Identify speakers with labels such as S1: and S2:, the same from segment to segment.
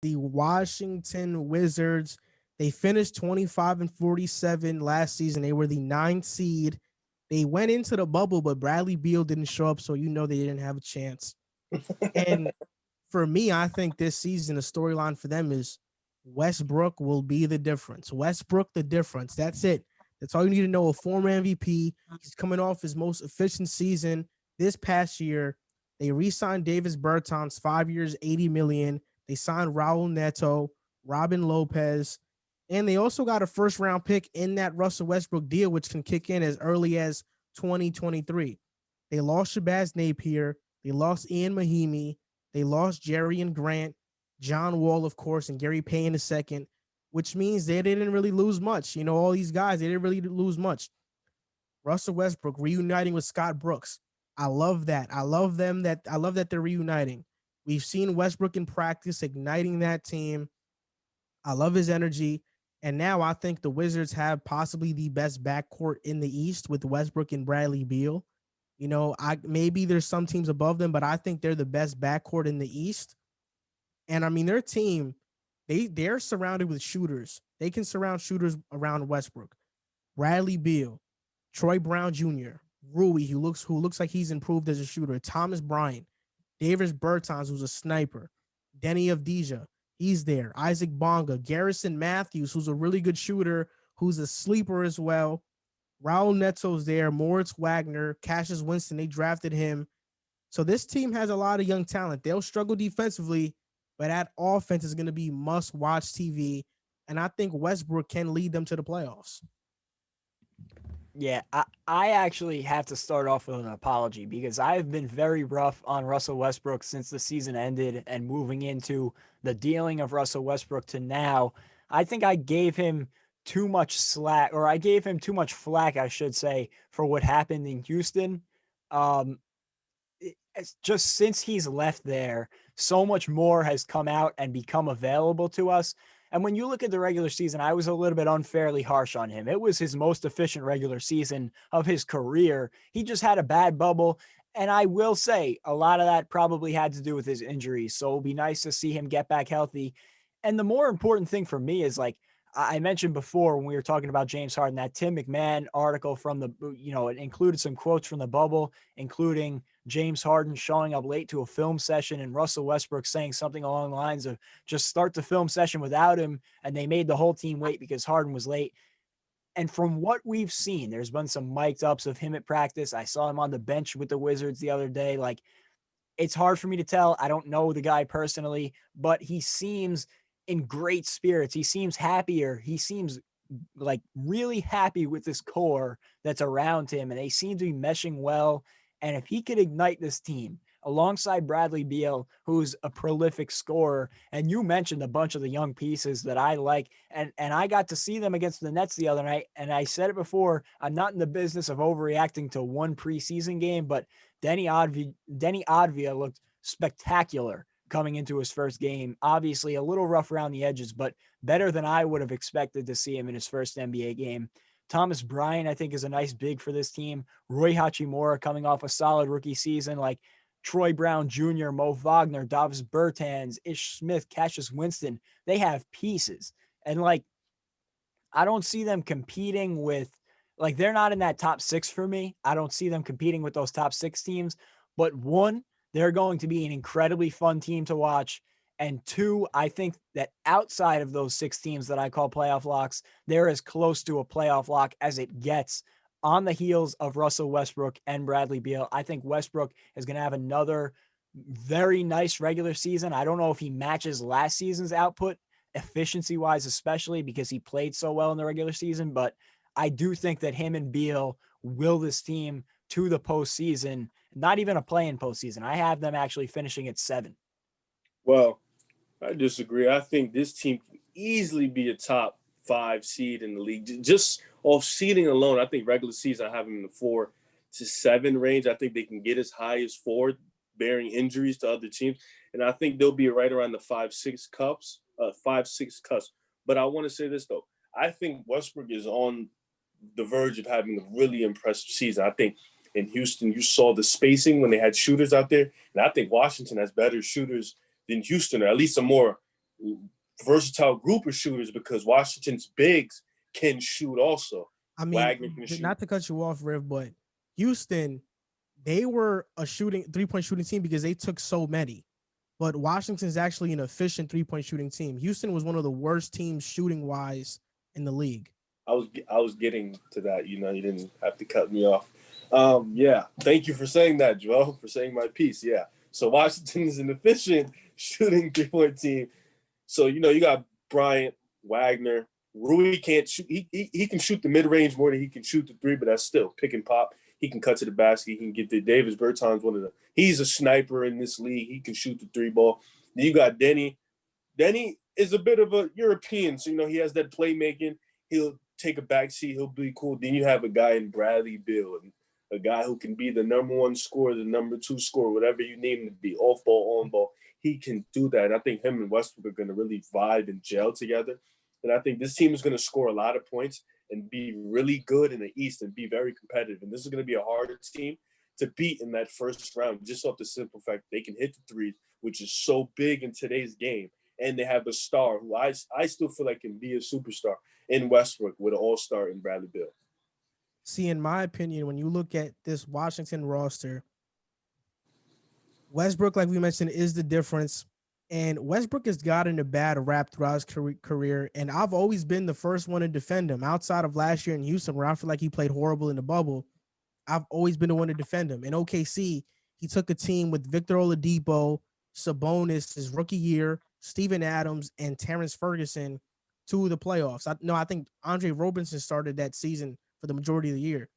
S1: The Washington Wizards, they finished 25-47 last season. They were the ninth seed. They went into the bubble, but Bradley Beal didn't show up, so you know they didn't have a chance. And for me, I think this season the storyline for them is Westbrook will be the difference. Westbrook, the difference. That's it. That's all you need to know. A former MVP. He's coming off his most efficient season this past year. They re-signed Davis Bertans, 5 years, 80 million. They signed Raul Neto, Robin Lopez, and they also got a first round pick in that Russell Westbrook deal, which can kick in as early as 2023. They lost Shabazz Napier. They lost Ian Mahimi. They lost Jerry and Grant, John Wall, of course, and Gary Payne II, which means they didn't really lose much. You know, all these guys, they didn't really lose much. Russell Westbrook reuniting with Scott Brooks. I love that. I love that they're reuniting. We've seen Westbrook in practice igniting that team. I love his energy. And now I think the Wizards have possibly the best backcourt in the East with Westbrook and Bradley Beal. You know, I maybe there's some teams above them, but I think they're the best backcourt in the East. And I mean, their team, they're surrounded with shooters. They can surround shooters around Westbrook. Bradley Beal, Troy Brown Jr., Rui, who looks like he's improved as a shooter, Thomas Bryant, Davis Bertans, who's a sniper, Denny Avdija, he's there, Isaac Bonga, Garrison Matthews, who's a really good shooter, who's a sleeper as well. Raul Neto's there, Moritz Wagner, Cassius Winston, they drafted him. So this team has a lot of young talent. They'll struggle defensively, but that offense is going to be must-watch TV. And I think Westbrook can lead them to the playoffs.
S2: Yeah, I actually have to start off with an apology because I've been very rough on Russell Westbrook since the season ended and moving into the dealing of Russell Westbrook to now. I think I gave him too much slack, or I gave him too much flack, I should say, for what happened in Houston. Um, it's just since he's left there, so much more has come out and become available to us. And when you look at the regular season, I was a little bit unfairly harsh on him. It was his most efficient regular season of his career. He just had a bad bubble. And I will say a lot of that probably had to do with his injuries. So it'll be nice to see him get back healthy. And the more important thing for me is like I mentioned before when we were talking about James Harden, that Tim McMahon article from the, it included some quotes from the bubble, including James Harden showing up late to a film session and Russell Westbrook saying something along the lines of just start the film session without him. And they made the whole team wait because Harden was late. And from what we've seen, there's been some mic'd ups of him at practice. I saw him on the bench with the Wizards the other day. Like, it's hard for me to tell. I don't know the guy personally, but he seems in great spirits. He seems happier. He seems like really happy with this core that's around him, and they seem to be meshing well. And if he could ignite this team alongside Bradley Beal, who's a prolific scorer, and you mentioned a bunch of the young pieces that I like, and I got to see them against the Nets the other night, and I said it before, I'm not in the business of overreacting to one preseason game, but Denny Advia looked spectacular coming into his first game. Obviously, a little rough around the edges, but better than I would have expected to see him in his first NBA game. Thomas Bryant, I think, is a nice big for this team. Roy Hachimura coming off a solid rookie season, like Troy Brown Jr., Mo Wagner, Davis Bertans, Ish Smith, Cassius Winston. They have pieces. And like, I don't see them competing with, like, they're not in that top six for me. I don't see them competing with those top six teams. But one, they're going to be an incredibly fun team to watch. And two, I think that outside of those six teams that I call playoff locks, they're as close to a playoff lock as it gets on the heels of Russell Westbrook and Bradley Beal. I think Westbrook is going to have another very nice regular season. I don't know if he matches last season's output efficiency wise, especially because he played so well in the regular season. But I do think that him and Beal will this team to the postseason, not even a play-in postseason. I have them actually finishing at 7.
S3: Well, I disagree. I think this team can easily be a top 5 seed in the league. Just off seeding alone, I think regular season I have them in the 4 to 7 range. I think they can get as high as 4, bearing injuries to other teams. And I think they'll be right around the 5-6 cups, 5-6 cups. But I want to say this, though. I think Westbrook is on the verge of having a really impressive season. I think in Houston, you saw the spacing when they had shooters out there. And I think Washington has better shooters than Houston, or at least a more versatile group of shooters because Washington's bigs can shoot also.
S1: I mean,
S3: Wagner can shoot.
S1: not to cut you off, Riv, but Houston, they were a 3-point shooting team because they took so many. But Washington's actually an efficient 3-point shooting team. Houston was one of the worst teams shooting wise in the league.
S3: I was getting to that. You didn't have to cut me off. Yeah, thank you for saying that, Joel, for saying my piece. Yeah. So Washington is an efficient shooting 3-point team. So, you got Bryant, Wagner. Rui can't shoot. He can shoot the mid-range more than he can shoot the three, but that's still pick and pop. He can cut to the basket. He can get the Davis Bertans, he's a sniper in this league. He can shoot the three ball. Then you got Denny. Denny is a bit of a European, so, he has that playmaking. He'll take a backseat. He'll be cool. Then you have a guy in Bradley Beal, a guy who can be the number one scorer, the number two scorer, whatever you name him to be, off ball, on ball. He can do that. And I think him and Westbrook are going to really vibe and gel together. And I think this team is going to score a lot of points and be really good in the East and be very competitive. And this is going to be a harder team to beat in that first round, just off the simple fact they can hit the threes, which is so big in today's game. And they have a star who I still feel like can be a superstar in Westbrook with an all-star in Bradley Beal.
S1: See, in my opinion, when you look at this Washington roster, Westbrook, like we mentioned, is the difference. And Westbrook has gotten a bad rap throughout his career, and I've always been the first one to defend him. Outside of last year in Houston, where I feel like he played horrible in the bubble, I've always been the one to defend him. In OKC, he took a team with Victor Oladipo, Sabonis his rookie year, Steven Adams, and Terrence Ferguson to the playoffs. I think Andre Robinson started that season for the majority of the year.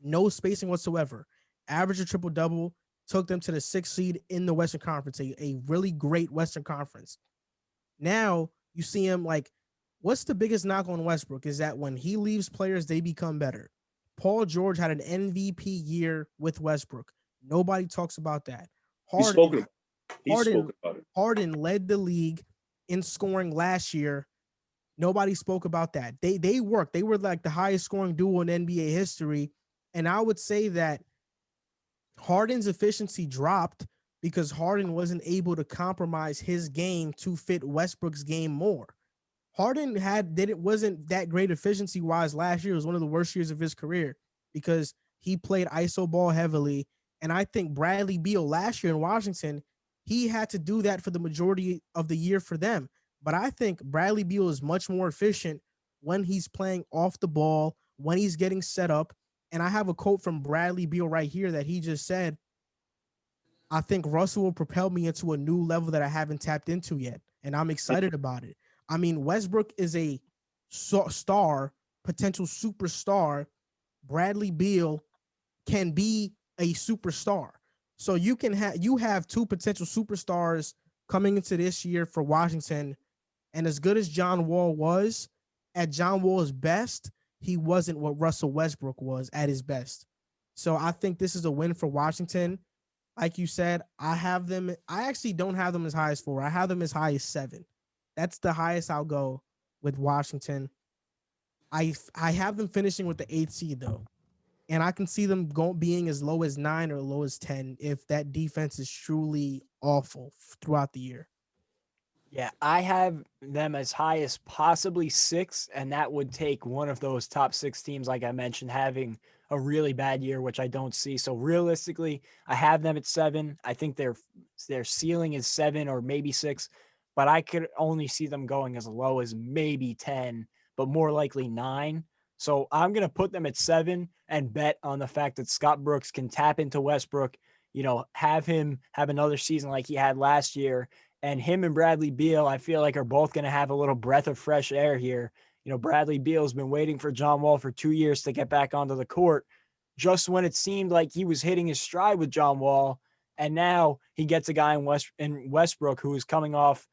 S1: No spacing whatsoever. Average a triple-double. Took them to the 6th seed in the Western Conference, a really great Western Conference. Now you see him what's the biggest knock on Westbrook is that when he leaves players, they become better. Paul George had an MVP year with Westbrook. Nobody talks about that. Harden led the league in scoring last year. Nobody spoke about that. They worked. They were like the highest scoring duo in NBA history. And I would say that Harden's efficiency dropped because Harden wasn't able to compromise his game to fit Westbrook's game more. Harden wasn't that great efficiency wise last year. It was one of the worst years of his career because he played iso ball heavily. And I think Bradley Beal last year in Washington, he had to do that for the majority of the year for them. But I think Bradley Beal is much more efficient when he's playing off the ball, when he's getting set up. And I have a quote from Bradley Beal right here that he just said, I think Russell will propel me into a new level that I haven't tapped into yet. And I'm excited about it. I mean, Westbrook is a star, potential superstar. Bradley Beal can be a superstar. So you have two potential superstars coming into this year for Washington. And as good as John Wall was, at John Wall's best, he wasn't what Russell Westbrook was at his best. So I think this is a win for Washington. Like you said, I actually don't have them as high as 4. I have them as high as 7. That's the highest I'll go with Washington. I have them finishing with the 8th seed though. And I can see them being as low as 9 or low as 10 if that defense is truly awful throughout the year.
S2: Yeah, I have them as high as possibly 6, and that would take one of those top 6 teams, like I mentioned, having a really bad year, which I don't see. So realistically, I have them at 7. I think their ceiling is 7 or maybe 6, but I could only see them going as low as maybe 10, but more likely 9. So I'm going to put them at 7 and bet on the fact that Scott Brooks can tap into Westbrook, have him have another season like he had last year. And him and Bradley Beal, I feel like, are both going to have a little breath of fresh air here. Bradley Beal's been waiting for John Wall for 2 years to get back onto the court, just when it seemed like he was hitting his stride with John Wall. And now he gets a guy in Westbrook who is coming off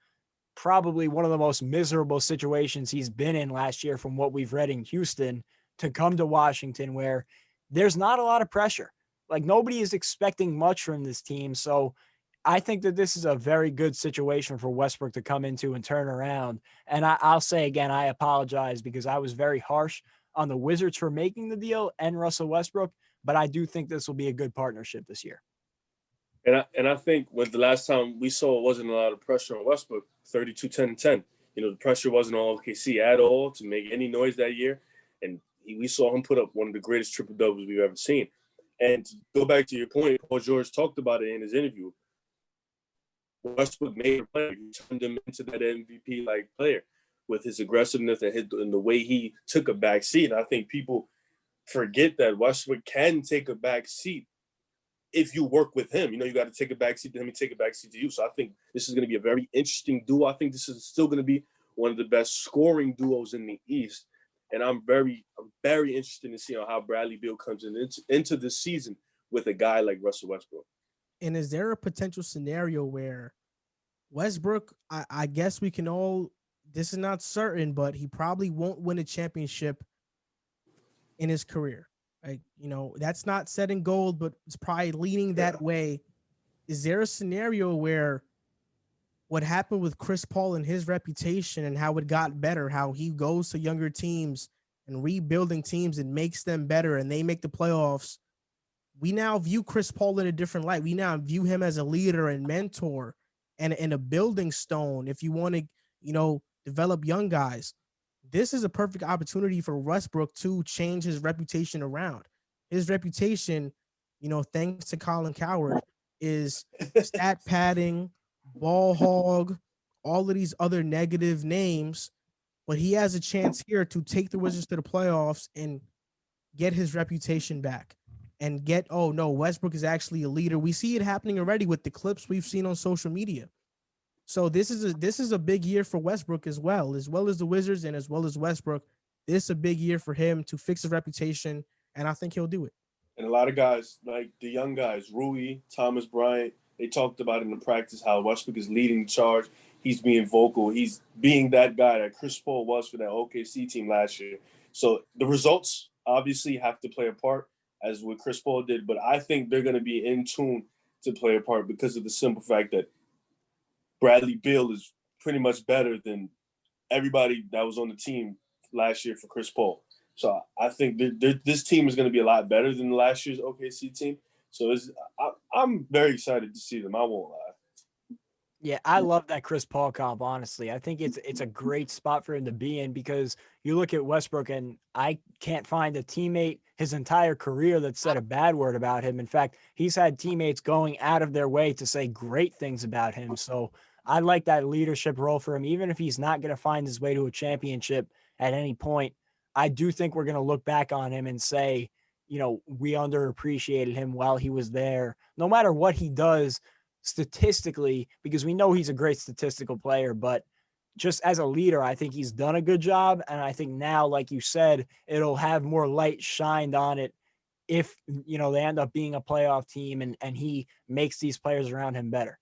S2: probably one of the most miserable situations he's been in last year from what we've read in Houston to come to Washington where there's not a lot of pressure. Like, nobody is expecting much from this team. So I think that this is a very good situation for Westbrook to come into and turn around. And I'll say again, I apologize because I was very harsh on the Wizards for making the deal and Russell Westbrook, but I do think this will be a good partnership this year.
S3: And I think when the last time we saw it wasn't a lot of pressure on Westbrook, 32, 10, and 10. The pressure wasn't on OKC at all to make any noise that year. And we saw him put up one of the greatest triple doubles we've ever seen. And to go back to your point, Paul George talked about it in his interview. Westbrook made a player. He turned him into that MVP-like player with his aggressiveness and the way he took a back seat. I think people forget that Westbrook can take a back seat if you work with him. You got to take a back seat to him and take a back seat to you. So I think this is going to be a very interesting duo. I think this is still going to be one of the best scoring duos in the East. And I'm very interested in seeing how Bradley Beal comes into this season with a guy like Russell Westbrook.
S1: And is there a potential scenario where Westbrook, I guess we can all, this is not certain, but he probably won't win a championship in his career. Like, that's not set in gold, but it's probably leaning that way. Is there a scenario where what happened with Chris Paul and his reputation and how it got better, how he goes to younger teams and rebuilding teams and makes them better and they make the playoffs, we now view Chris Paul in a different light. We now view him as a leader and mentor and a building stone if you want to, develop young guys. This is a perfect opportunity for Westbrook to change his reputation around. His reputation, thanks to Colin Cowherd, is stat padding, ball hog, all of these other negative names. But he has a chance here to take the Wizards to the playoffs and get his reputation back and Westbrook is actually a leader. We see it happening already with the clips we've seen on social media. So this is a big year for Westbrook as well as the Wizards and as well as Westbrook. This is a big year for him to fix his reputation, and I think he'll do it.
S3: And a lot of guys, like the young guys, Rui, Thomas Bryant, they talked about in the practice how Westbrook is leading the charge. He's being vocal. He's being that guy that Chris Paul was for that OKC team last year. So the results obviously have to play a part, as what Chris Paul did, but I think they're going to be in tune to play a part because of the simple fact that Bradley Beal is pretty much better than everybody that was on the team last year for Chris Paul. So I think this team is going to be a lot better than last year's OKC team. So I'm very excited to see them. I won't lie.
S2: Yeah, I love that Chris Paul comp, honestly. I think it's a great spot for him to be in because you look at Westbrook and I can't find a teammate his entire career that said a bad word about him. In fact, he's had teammates going out of their way to say great things about him. So I like that leadership role for him, even if he's not going to find his way to a championship at any point. I do think we're going to look back on him and say, we underappreciated him while he was there, no matter what he does statistically, because we know he's a great statistical player, but just as a leader, I think he's done a good job. And I think now, like you said, it'll have more light shined on it if, they end up being a playoff team and he makes these players around him better.